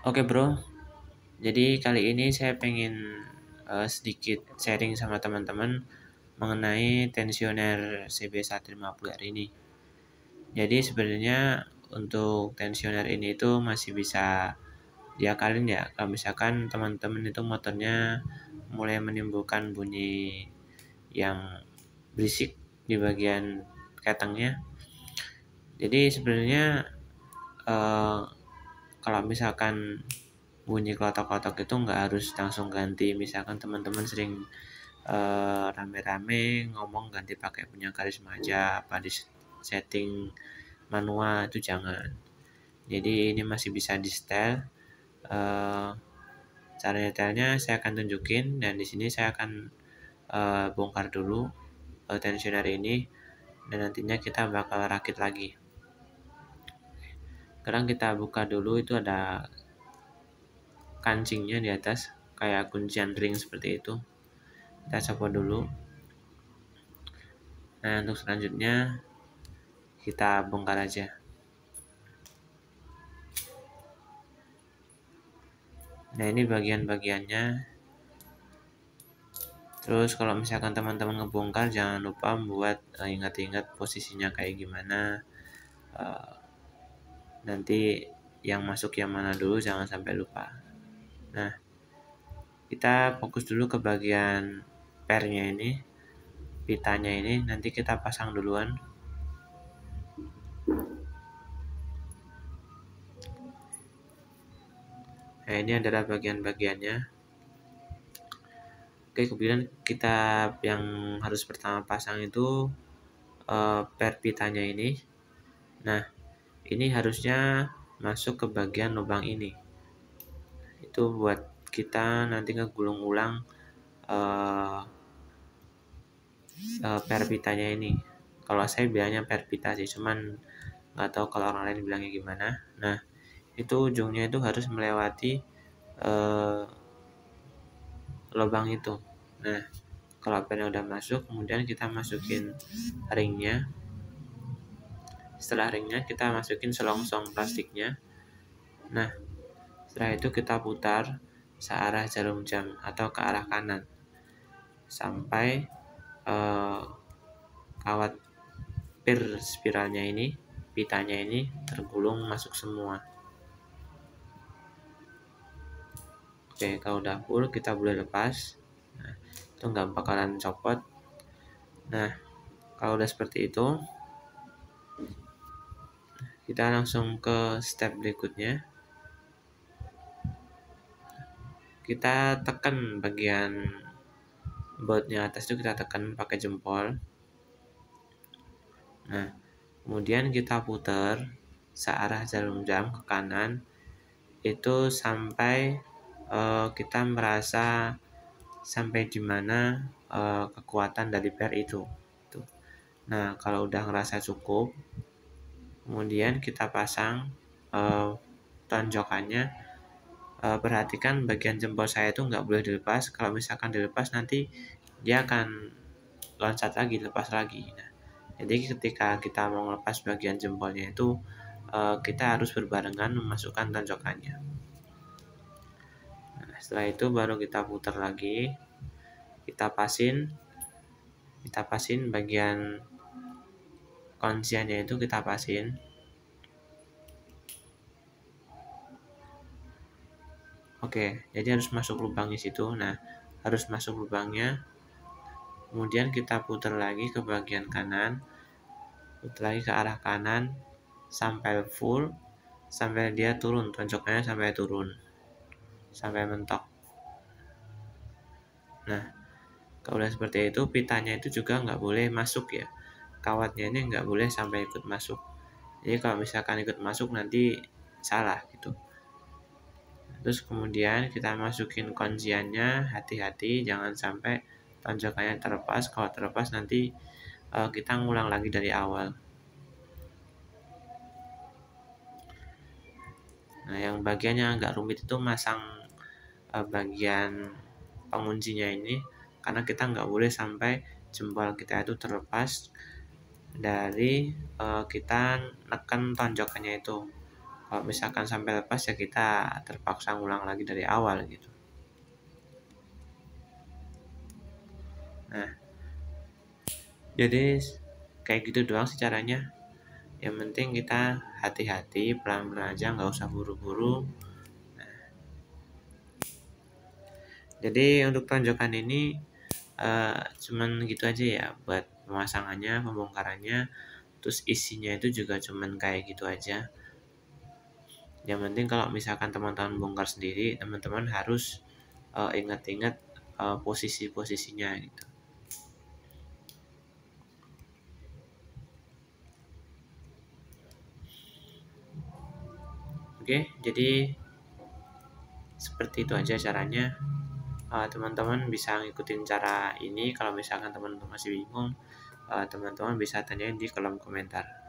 Oke bro, jadi kali ini saya pengen sedikit sharing sama teman-teman mengenai tensioner CB150 hari ini. Jadi sebenarnya untuk tensioner ini itu masih bisa diakalin ya. Kalau misalkan teman-teman itu motornya mulai menimbulkan bunyi yang berisik di bagian ketengnya. Jadi sebenarnya eh, kalau misalkan bunyi klotok-klotok itu nggak harus langsung ganti. Misalkan teman-teman sering rame-rame ngomong ganti pakai punya karisma aja, apa di setting manual itu jangan. Jadi ini masih bisa di setel. Cara nyetelnya saya akan tunjukin, dan di sini saya akan bongkar dulu tensioner ini, dan nantinya kita bakal rakit lagi. Sekarang kita buka dulu, itu ada kancingnya di atas kayak kuncian ring seperti itu. Kita copot dulu. Nah, untuk selanjutnya kita bongkar aja. Nah, ini bagian-bagiannya. Terus kalau misalkan teman-teman ngebongkar, jangan lupa buat ingat-ingat posisinya kayak gimana. Nanti yang masuk yang mana dulu, jangan sampai lupa. Nah, kita fokus dulu ke bagian pernya ini, pitanya ini, nanti kita pasang duluan. Nah, ini adalah bagian-bagiannya. Oke, kemudian kita yang harus pertama pasang itu per pitanya ini. Nah, ini harusnya masuk ke bagian lubang ini. Itu buat kita nanti ngegulung ulang per pitanya ini. Kalau saya bilangnya per pita sih, cuman nggak tahu kalau orang lain bilangnya gimana. Nah, itu ujungnya itu harus melewati lubang itu. Nah, kalau pernya udah masuk, kemudian kita masukin ringnya. Setelah ringnya kita masukin selongsong plastiknya. Nah, setelah itu kita putar searah jarum jam atau ke arah kanan sampai kawat pir spiralnya ini, pitanya ini tergulung masuk semua. Oke, kalau udah full kita boleh lepas. Nah, itu nggak bakalan copot. Nah, kalau udah seperti itu, kita langsung ke step berikutnya. Kita tekan bagian bautnya atas itu, kita tekan pakai jempol. Nah, kemudian kita putar searah jarum jam ke kanan itu sampai kita merasa sampai di mana kekuatan dari per itu. Nah, kalau udah ngerasa cukup, kemudian kita pasang tonjokannya. Perhatikan bagian jempol saya itu nggak boleh dilepas. Kalau misalkan dilepas, nanti dia akan loncat lagi, lepas lagi. Nah, jadi ketika kita mau melepas bagian jempolnya itu, kita harus berbarengan memasukkan tonjokannya. Nah, setelah itu baru kita putar lagi, kita pasin bagian kunciannya itu, kita pasin. Oke, jadi harus masuk lubangnya situ. Nah, harus masuk lubangnya. Kemudian kita putar lagi ke bagian kanan, putar lagi ke arah kanan sampai full, sampai dia turun, tonjokannya sampai turun, sampai mentok. Nah, kalau udah seperti itu, pitanya itu juga nggak boleh masuk ya, kawatnya ini nggak boleh sampai ikut masuk. Jadi kalau misalkan ikut masuk nanti salah gitu. Terus kemudian kita masukin kunciannya, hati-hati jangan sampai tonjokannya terlepas. Kalau terlepas nanti kita ngulang lagi dari awal. Nah, yang bagian yang agak rumit itu masang bagian penguncinya ini, karena kita nggak boleh sampai jempol kita itu terlepas dari kita neken tonjokannya itu. Kalau misalkan sampai lepas ya kita terpaksa ngulang lagi dari awal gitu. Nah, jadi kayak gitu doang sih caranya. Yang penting kita hati-hati, pelan-pelan aja, nggak usah buru-buru. Jadi untuk tonjokan ini cuman gitu aja ya buat pemasangannya, pembongkarannya. Terus isinya itu juga cuman kayak gitu aja. Yang penting kalau misalkan teman-teman bongkar sendiri, teman-teman harus ingat-ingat posisi-posisinya gitu. Oke, jadi seperti itu aja caranya. Teman-teman bisa ngikutin cara ini. Kalau misalkan teman-teman masih bingung, teman-teman bisa tanyain di kolom komentar.